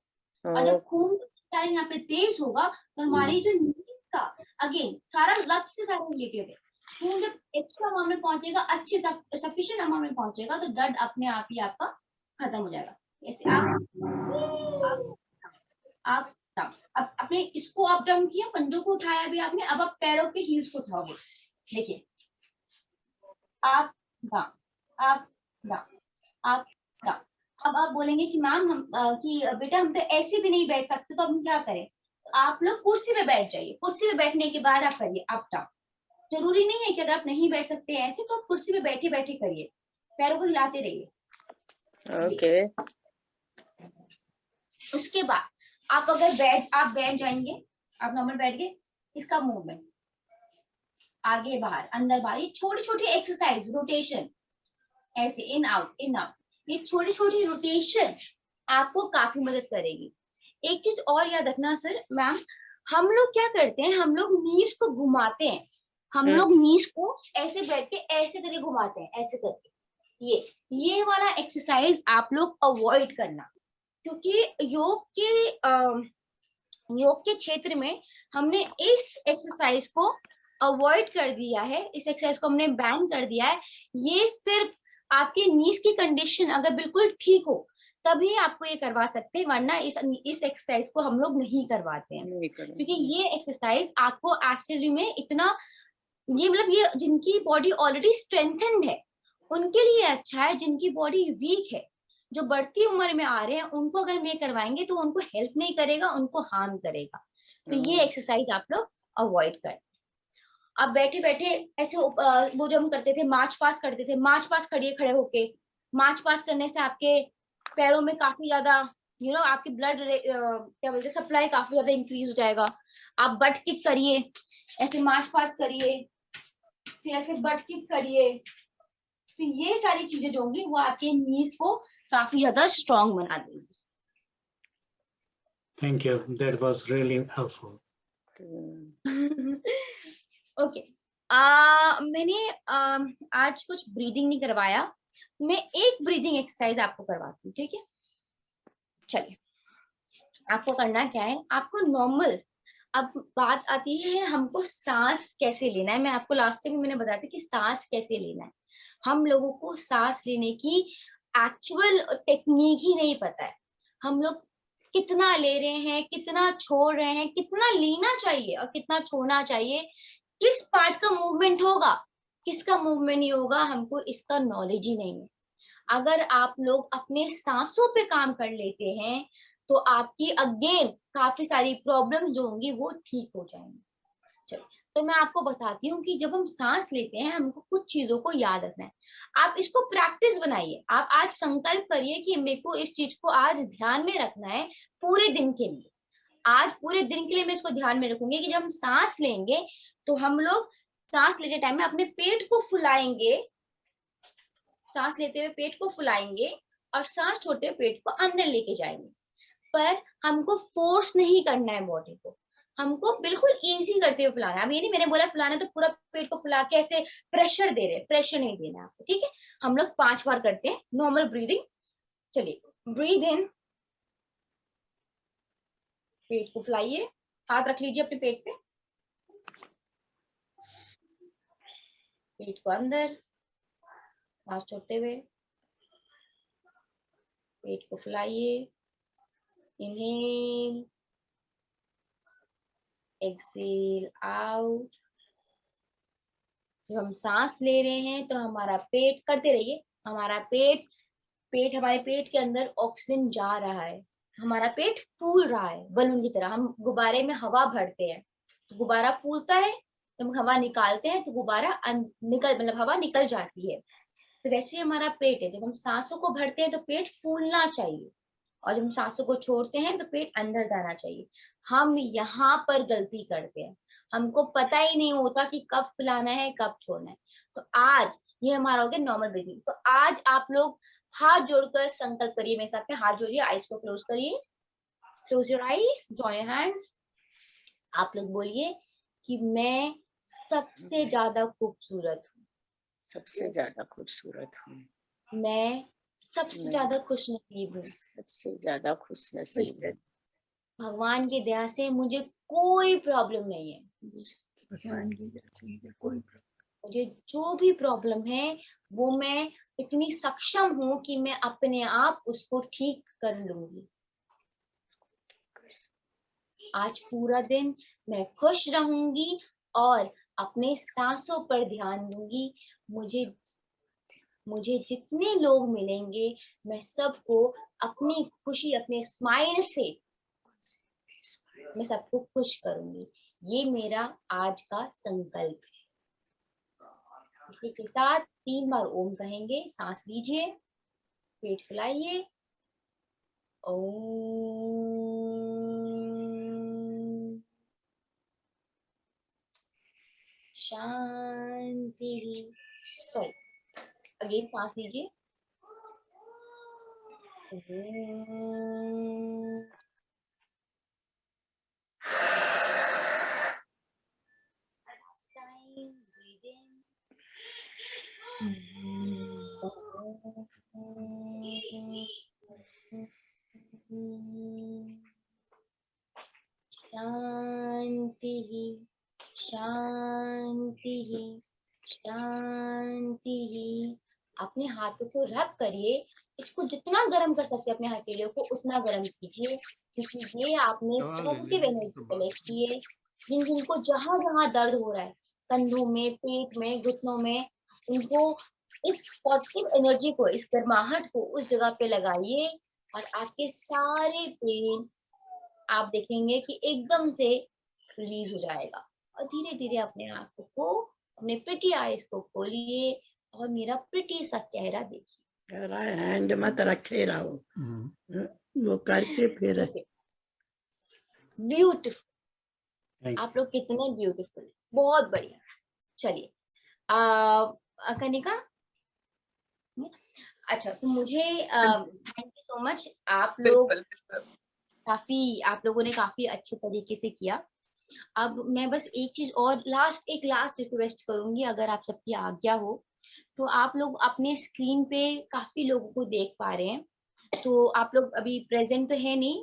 और जब खून का संचालन यहाँ पे तेज होगा तो हमारी जो नींद का, अगेन सारा रक्त से सारा रिलेटेड है, खून जब एक्स्ट्रा अमाउंट में पहुंचेगा, अच्छे सफिशिएंट अमाउंट में पहुंचेगा, तो दर्द अपने आप ही आपका खत्म हो जाएगा। ऐसे आप अब आपने इसको अप डाउन किया, पंजों को उठाया भी आपने, अब आप पैरों के हील्स को उठाओगे। देखिए, आप डाउन, आप डाउन, आप डाउन। अब आप बोलेंगे कि मैम हम कि बेटा हम तो ऐसे भी नहीं बैठ सकते, तो हम क्या करें? तो आप लोग कुर्सी पे बैठ जाइए। कुर्सी पे बैठने के बाद आप करिए अप डाउन। जरूरी नहीं है कि अगर आप नहीं बैठ सकते ऐसे, तो आप कुर्सी पे बैठे बैठे करिए, पैरों को हिलाते रहिए। ओके। उसके बाद आप अगर आप बैठ जाएंगे, आप नॉर्मल बैठ गए, इसका मूवमेंट आगे बाहर अंदर बाहर, ये छोटी छोटी एक्सरसाइज, रोटेशन, ऐसे इन आउट इन आउट, ये छोटी छोटी रोटेशन आपको काफी मदद करेगी। एक चीज और याद रखना सर, मैम, हम लोग क्या करते हैं, हम लोग नीज को घुमाते हैं, हम लोग नीज को ऐसे बैठ के ऐसे करके घुमाते हैं, ऐसे करके। ये वाला एक्सरसाइज आप लोग अवॉइड करना, क्योंकि योग के क्षेत्र में हमने इस एक्सरसाइज को अवॉइड कर दिया है, इस एक्सरसाइज को हमने बैन कर दिया है। ये सिर्फ आपके नीज की कंडीशन अगर बिल्कुल ठीक हो तभी आपको ये करवा सकते हैं, वरना इस एक्सरसाइज को हम लोग नहीं करवाते हैं, क्योंकि ये एक्सरसाइज आपको एक्चुअली में इतना, ये मतलब ये जिनकी बॉडी ऑलरेडी स्ट्रेंथेंड है उनके लिए अच्छा है, जिनकी बॉडी वीक है, जो बढ़ती उम्र में आ रहे हैं, उनको अगर मैं करवाएंगे तो उनको हेल्प नहीं करेगा, उनको हार्म करेगा। तो ये एक्सरसाइज आप लोग अवॉइड करें। अब बैठे बैठे ऐसे वो जो हम करते थे मार्च पास करते थे, मार्च पास करिए खड़े होके। मार्च पास करने से आपके पैरों में काफी ज्यादा आपकी ब्लड क्या बोलते हैं सप्लाई काफी ज्यादा इंक्रीज हो जाएगा। आप बट किक करिए, ऐसे मार्च पास करिए, फिर ऐसे बट किक करिए। तो ये सारी चीजें जो होंगी वो आपके नीज को काफी ज्यादा स्ट्रॉन्ग बना देंगी। Thank you. That was really helpful. Okay, मैंने आज कुछ ब्रीदिंग नहीं करवाया, मैं एक ब्रीदिंग एक्सरसाइज आपको करवाती हूँ, ठीक है? चलिए, आपको करना क्या है, आपको नॉर्मल, अब बात आती है हमको सांस कैसे लेना है। मैं आपको लास्ट टाइम मैंने बताया था कि सांस कैसे लेना है। हम लोगों को सांस लेने की एक्चुअल टेक्निक ही नहीं पता है। हम लोग कितना ले रहे हैं, कितना छोड़ रहे हैं, कितना लेना चाहिए और कितना छोड़ना चाहिए, किस पार्ट का मूवमेंट होगा, किसका मूवमेंट नहीं होगा, हमको इसका नॉलेज ही नहीं है। अगर आप लोग अपने सांसों पे काम कर लेते हैं तो आपकी अगेन काफी सारी प्रॉब्लम्स जो होंगी वो ठीक हो जाएंगी। चलिए, तो मैं आपको बताती हूँ कि जब हम सांस लेते हैं हमको कुछ चीजों को याद रखना है। आप इसको प्रैक्टिस बनाइए, आप आज संकल्प करिए कि मेरे को इस चीज को आज ध्यान में रखना है पूरे दिन के लिए। आज पूरे दिन के लिए मैं इसको ध्यान में रखूंगी कि जब हम सांस लेंगे तो हम लोग सांस लेते टाइम में अपने पेट को फुलाएंगे, सांस लेते हुए पेट को फुलाएंगे और सांस छोड़ते हुए पेट को अंदर लेके जाएंगे। पर हमको फोर्स नहीं करना है बॉडी को, हमको बिल्कुल इजी करते हुए फुलाना है। अब ये नहीं मैंने बोला फुलाना तो पूरा पेट को फुला के ऐसे प्रेशर दे रहे, प्रेशर नहीं देना आपको, ठीक है? हम लोग 5 बार करते हैं नॉर्मल ब्रीदिंग। चलिए, ब्रीद इन, पेट को फुलाइए, हाथ रख लीजिए अपने पेट पे, पेट को अंदर, सांस छोड़ते हुए पेट को फुलाइए, इनहेल, एक्सेल आउट। जब हम सांस ले रहे हैं तो हमारा पेट, करते रहिए, हमारा हमारे पेट के अंदर ऑक्सीजन जा रहा है, हमारा पेट फूल रहा है बलून की तरह। हम गुब्बारे में हवा भरते हैं तो गुब्बारा फूलता है, तो हम हवा निकालते हैं तो गुब्बारा हवा निकल जाती है। तो वैसे ही हमारा पेट है, जब हम सांसों को भरते हैं तो पेट फूलना चाहिए, और जब हम सांसों को छोड़ते हैं तो पेट अंदर जाना चाहिए। हम यहाँ पर गलती करते हैं, हमको पता ही नहीं होता कि कब फुलाना है कब छोड़ना है। तो आज ये हमारा हो गया नॉर्मल ब्रीदिंग। तो आज आप लोग हाथ जोड़कर संकल्प करिए मेरे साथ में, हाथ जोड़िए, आईज को क्लोज करिए, close your eyes, join your hands. आप लोग बोलिए कि मैं सबसे ज्यादा खूबसूरत हूँ, सबसे ज्यादा खूबसूरत हूँ, मैं सबसे मैं ज्यादा खुश नसीब हूँ, सबसे ज्यादा खुश नसीब हूँ, भगवान की दया से मुझे कोई प्रॉब्लम नहीं है, भगवान की दया से मुझे कोई मुझे जो भी प्रॉब्लम है वो मैं इतनी सक्षम हूँ कि मैं अपने आप उसको ठीक कर लूंगी। आज पूरा दिन मैं खुश रहूंगी और अपने सांसों पर ध्यान दूंगी। मुझे जितने लोग मिलेंगे मैं सबको अपनी खुशी, अपने स्माइल से मैं सबको खुश करूंगी। ये मेरा आज का संकल्प है। इसी के साथ 3 बार ओम कहेंगे, सांस लीजिए, पेट फैलाइए, ओम शांति। सॉरी, अगेन सांस लीजिए, ओम। Last time, breathe in. शांति शांति शांति। अपने हाथों को रब करिए, इसको जितना गर्म कर सकते हैं अपने हथेलियों को उतना गर्म कीजिए, क्योंकि ये आपने पॉजिटिव एनर्जी कलेक्ट की है। जिनको जहां जहां दर्द हो रहा है, कंधों में, पेट में, घुटनों में, उनको इस पॉजिटिव एनर्जी को, इस गर्माहट को उस जगह पे लगाइए और आपके सारे पेन आप देखेंगे कि एकदम से रिलीज हो जाएगा। और धीरे धीरे अपने आंखों को, अपने प्रिटी आईज को खोलिए और मेरा प्रिटी सा चेहरा देखिए। कह रहा है हैंड मत रखे रहो, वो करके फिर ब्यूटीफुल, आप लोग कितने ब्यूटीफुल, बहुत बढ़िया। चलिए कनिका, अच्छा तो मुझे थैंक यू सो मच। आप लोगों ने काफी अच्छे तरीके से किया। अब मैं बस एक चीज और लास्ट रिक्वेस्ट करूंगी, अगर आप सबकी आज्ञा हो तो। आप लोग अपने स्क्रीन पे काफी लोगों को देख पा रहे हैं, तो आप लोग अभी प्रेजेंट तो है नहीं,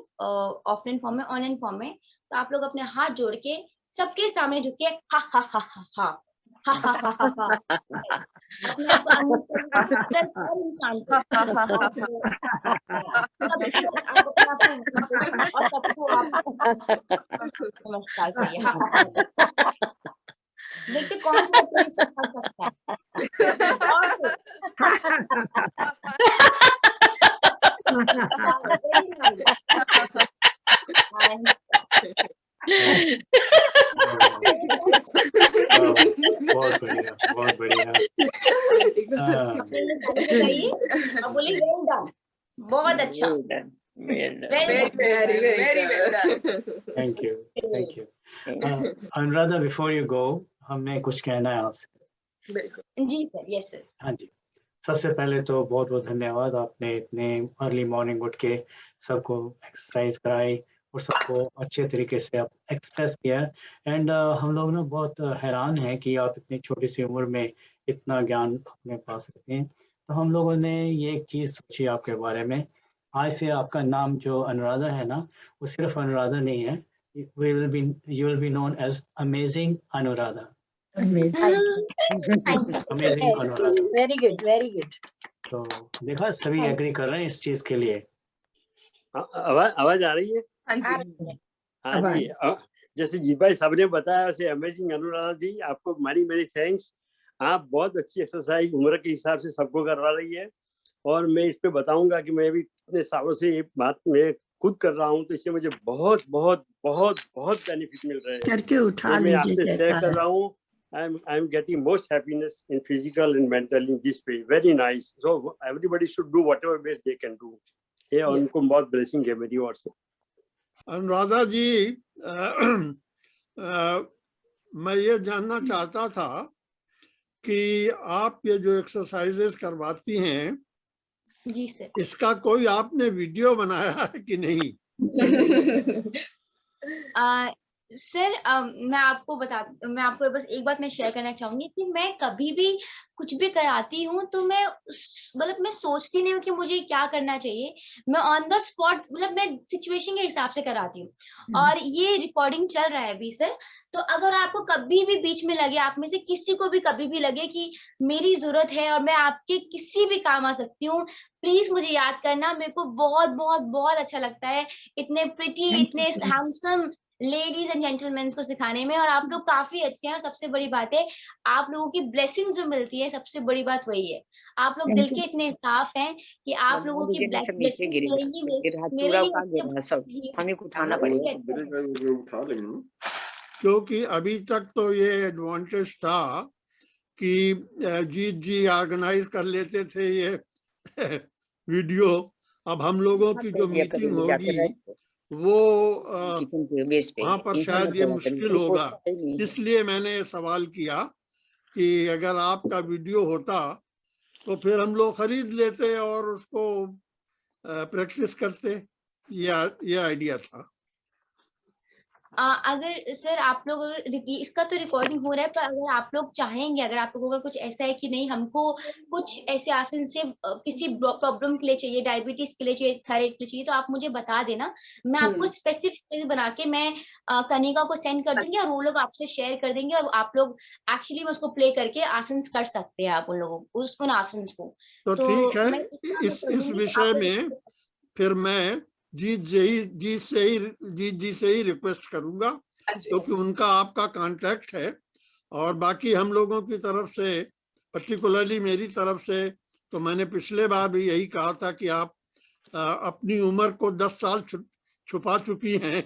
ऑफलाइन फॉर्म में, ऑनलाइन फॉर्म में, तो आप लोग अपने हाथ जोड़ के सबके सामने झुके हा हा हा हा हा हा हा हा हा हा। अपने आप को हर इंसान को और सबको आप नमस्कार करिए। देखते कौन सा कर सकता है। बहुत बढ़िया, बहुत बढ़िया। बोले वेल डन, बहुत अच्छा, very well done. Thank you, thank you. Anuradha, before you go, हमें कुछ कहना है आपसे। बिल्कुल जी सर, यस सर। हाँ जी, सबसे पहले तो बहुत बहुत धन्यवाद, आपने इतने अर्ली मॉर्निंग उठ के सबको एक्सरसाइज कराई और सबको अच्छे तरीके से आप एक्सप्रेस किया। एंड हम लोग ना बहुत हैरान हैं कि आप इतनी छोटी सी उम्र में इतना ज्ञान अपने पास रखते हैं। तो हम लोगों ने ये एक चीज़ सोची आपके बारे में, आज से आपका नाम जो अनुराधा है ना, वो सिर्फ अनुराधा नहीं है, you will be known as Amazing Anuradha. Amazing Anuradha. Very good, very good. तो देखा, सभी एग्री कर रहे हैं इस चीज के लिए। आवाज आ रही है? हाँ जी, हाँ जी। जैसे जी भाई साहब ने बताया, वैसे अमेजिंग अनुराधा जी, आपको मेनी मेनी थैंक्स। आप बहुत अच्छी एक्सरसाइज उम्र के हिसाब से सबको करवा रही है, और मैं इस पे बताऊंगा कि मैं भी कितने सालों से ये बात मैं खुद कर रहा हूँ, तो इससे मुझे बहुत बहुत बहुत बहुत बेनिफिट मिल रहे हैं। करके उठा मैं आपसे लीजिए, शेयर कर रहा हूँ। I am getting most happiness in physical and mental in this way. Very nice. So everybody should do whatever best they can do. ये उनको बहुत ब्लेसिंग है मेरी ओर से। अनुराधा जी, मैं ये जानना चाहता था कि आप ये जो एक्सरसाइजेस करवाती हैं, जी सर, इसका कोई आपने वीडियो बनाया है कि नहीं? सर मैं आपको बस एक बात मैं शेयर करना चाहूंगी कि मैं कभी भी कुछ भी कराती हूँ तो मैं मतलब मैं सोचती नहीं हूँ कि मुझे क्या करना चाहिए, मैं ऑन द स्पॉट मतलब मैं सिचुएशन के हिसाब से कराती हूँ। और ये रिकॉर्डिंग चल रहा है अभी सर, तो अगर आपको कभी भी बीच में लगे, आप में से किसी को भी कभी भी लगे कि मेरी जरूरत है और मैं आपके किसी भी काम आ सकती हूँ, प्लीज मुझे याद करना। मेरे को बहुत बहुत बहुत अच्छा लगता है इतने प्रिटी, इतने हैंडसम लेडीज एंड जेंटलमैन को सिखाने में, और आप लोग काफी अच्छे हैं। और सबसे बड़ी बात है, आप लोगों की ब्लेसिंग्स जो मिलती है, सबसे बड़ी बात वही है। आप लोग दिल के इतने साफ हैं कि आप लोगों की ब्लेसिंग्स मिलेंगी मेरे लिए, उससे हमें को उठाना पड़ेगा। क्योंकि अभी तक तो ये एडवांटेज था कि जीत जी ऑर्गेनाइज कर लेते थे ये वीडियो। अब हम लोगों की जो मीटिंग होगी वो वहाँ पर शायद ये मुश्किल होगा, इसलिए मैंने सवाल किया कि अगर आपका वीडियो होता तो फिर हम लोग खरीद लेते और उसको प्रैक्टिस करते। ये आइडिया था। अगर सर आप लोग इसका तो रिकॉर्डिंग हो रहा है, पर अगर आप लोग चाहेंगे, अगर आप लोगों का कुछ ऐसा है कि नहीं हमको कुछ ऐसे आसन से किसी प्रॉब्लम के लिए चाहिए, डायबिटीज के लिए चाहिए, थायराइड के लिए चाहिए, तो आप मुझे बता देना। मैं आपको स्पेसिफिक बना के मैं कनिका को सेंड कर दूंगी और वो लोग आपसे शेयर कर देंगे, और आप लोग एक्चुअली में उसको प्ले करके आसन कर सकते हैं आप उन लोगों उन आसन को। तो ठीक है, इस विषय में फिर मैं जीत जी से ही रिक्वेस्ट करूंगा, क्योंकि उनका आपका कांटेक्ट है। और बाकी हम लोगों की तरफ से, पर्टिकुलरली मेरी तरफ से, तो मैंने पिछले बार भी यही कहा था कि आप अपनी उम्र को 10 साल छुपा चुकी हैं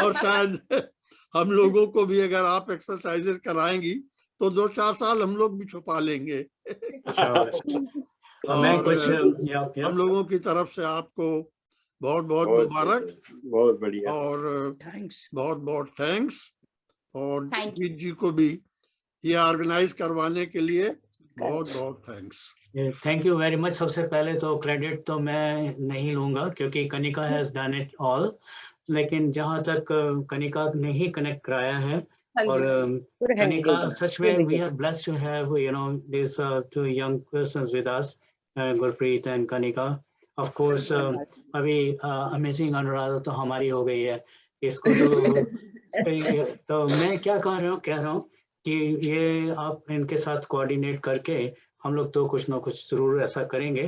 और शायद हम लोगों को भी अगर आप एक्सरसाइजेस कराएंगी तो 2-4 साल हम लोग भी छुपा लेंगे। और हम लोगों की तरफ से आपको बहुत बहुत मुबारक, बहुत बढ़िया, और बहुत बहुत थैंक्स। और जीत जी को भी ये ऑर्गेनाइज करवाने के लिए बहुत बहुत thanks. Thank you very much. सबसे पहले तो क्रेडिट तो मैं नहीं लूंगा क्योंकि Kanika has done it all, लेकिन जहां तक कनिका ने ही कनेक्ट कराया है, और कनिका सच में we are blessed to have this two young persons with us, Gurpreet and Kanika. Of course अभी अमेजिंग अनुराधा तो हमारी हो गई है, इसको तो मैं क्या कह रहा हूँ कि ये आप इनके साथ कोऑर्डिनेट करके हम लोग तो कुछ ना कुछ जरूर ऐसा करेंगे।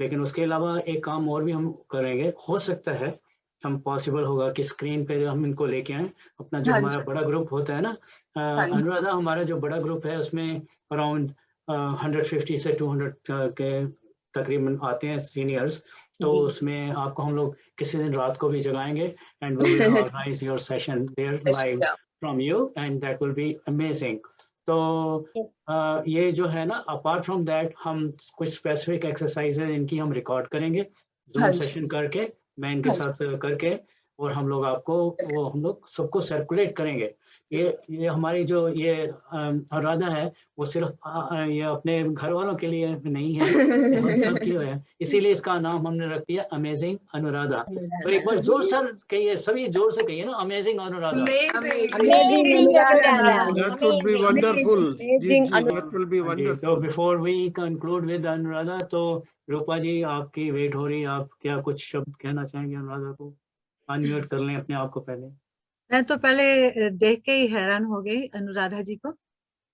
लेकिन उसके अलावा एक काम और भी हम करेंगे, हो सकता है हम पॉसिबल होगा कि स्क्रीन पे हम इनको लेके आए। अपना जो हमारा बड़ा ग्रुप होता है ना अनुराधा, हमारा जो बड़ा ग्रुप है उसमें अराउंड 150 से 200 के तकरीबन आते हैं सीनियर्स। तो उसमें आपको हम लोग किसी दिन रात को भी जगाएंगे and we will organise your session there live from you and that will be amazing. तो ये जो है ना, अपार्ट फ्रॉम दैट हम कुछ स्पेसिफिक एक्सरसाइजेज इनकी हम रिकॉर्ड करेंगे जूम सेशन करके, मैं इनके साथ करके, और हम लोग आपको वो हम लोग सबको सर्कुलेट करेंगे। ये हमारी जो ये अनुराधा है वो सिर्फ ये अपने घर वालों के लिए नहीं है, हम सब के लिए है, इसीलिए इसका नाम हमने रख दिया अमेजिंग अनुराधा। तो एक बार जोर से कहिए, सभी जोर से कहिए ना, amazing Anuradha. That would be wonderful. That will be wonderful. तो before we conclude with Anuradha, तो रूपा जी आपकी वेट हो रही है, आप क्या कुछ शब्द कहना चाहेंगे अनुराधा को? अनम्यूट कर लें अपने आप को पहले। मैं तो पहले देख के ही हैरान हो गई अनुराधा जी को।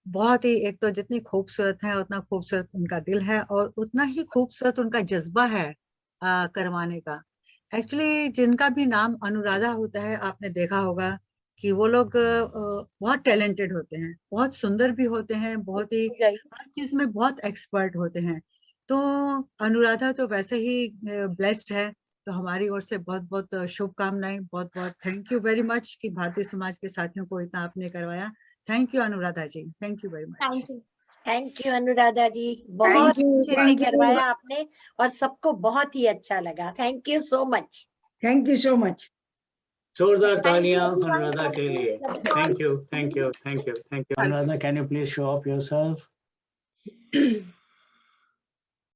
बहुत ही, एक तो जितनी खूबसूरत है उतना खूबसूरत उनका दिल है और उतना ही खूबसूरत उनका जज्बा है करवाने का। एक्चुअली जिनका भी नाम अनुराधा होता है, आपने देखा होगा कि वो लोग बहुत टैलेंटेड होते हैं, बहुत सुंदर भी होते हैं, बहुत ही हर चीज में बहुत एक्सपर्ट होते हैं। तो अनुराधा तो वैसे ही ब्लेस्ड है। तो हमारी ओर से बहुत बहुत शुभकामनाएं, बहुत बहुत थैंक यू वेरी मच कि भारतीय समाज के साथियों को इतना आपने करवाया। Thank you Anuradha ji, thank you very much. Thank you Anuradha ji, बहुत अच्छे से करवाया आपने और सबको बहुत ही अच्छा लगा। Thank you so much. Thank you so much. जोरदार तालियां अनुराधा के लिए। Thank you, thank you, thank you, thank you. Anuradha, can you please show up yourself?